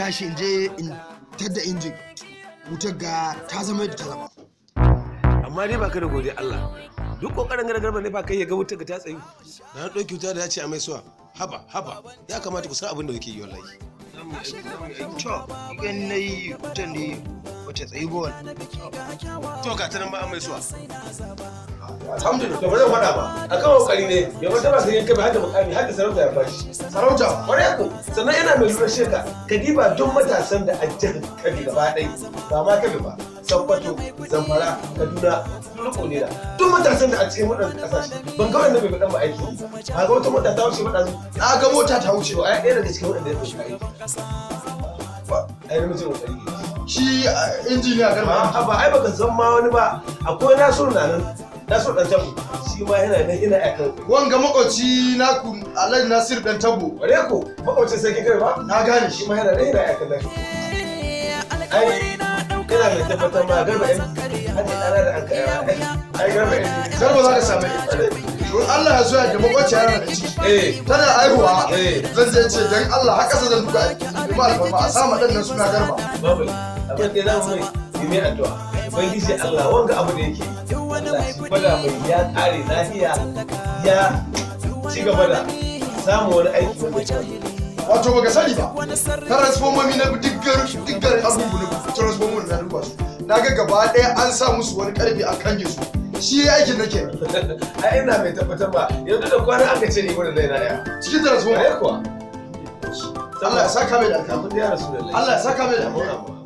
tashi in je in tadda injin wutar ga ta zama yadda ta zama. Amma dai baka da godiya Allah. Duk kokarin garba ne ba kai ya ga wutar ga ta tsayu. Na ɗauki wuta da ya ce a mai suwa. Haba. Ya kamata ku san abin da kuke yi wallahi. To, idan na yi wutar ne wata tsayi ba wani. To ka ta nan ba a mai suwa. Alhamdulillah, to ba zan faɗa ba. Akan kokari ne, ya wata ba sai yanka bai hada mukami har da sarauta ya bashi. Sarauta? Kwarai ko, sannan yana mai lura sheka, ka diba duk matasan da ajiyar kabi gaba ɗaya, ba ma kabi ba. Sokoto, Zamfara, Kaduna, Turko ne da. Duk matasan da a cikin waɗannan ƙasashe, ban ga wanda bai faɗan ba aiki. Ba ga wata mota ta wuce ba ɗazu. Na ga mota ta wuce. To, ai ɗaya daga cikin waɗanda ya ɗauki aiki. Ai namijin kokari ne. Shi injiniya garba. Ba ai baka san ma wani ba. Akwai Nasiru na nan. Nasiru ɗan tabo. Shi ma yana nan yana akan. Wanga makwabci naku Alhaji Nasiru ɗan tabo. Ware ko makwabcin sarki kai ba? Na gane Shi ma yana nan yana akan nashi. Ai kana mai tabbatar ma garba ɗan hajji ɗana da an kai ai garba ɗan. Garba za ka same don Allah ya soya da makwabci yana da ciki. Tana aihuwa zan je ce don Allah har ƙasa zan duka kuma alfarma a sama ɗan nan suna garba. Babu abin da za mu yi mai addu'a. Ubangiji Allah wanga abu da yake Allah shi gwada mai ya ƙare lafiya ya ci gaba da samun wani aiki wanda ya Wato baka sani ba, transformomi na dukkan abubuwan transformomi na duba su. Na ga gaba ɗaya an sa musu wani ƙarfe a kan su. Shi ya aikin nake. Ai ina mai tabbatar ba yanzu da kwana aka ce ni wurin na ɗaya. Cikin transformer. Kuwa. Allah ya saka mai da alƙa. Ya Rasulullahi. Allah ya saka mai da alƙa.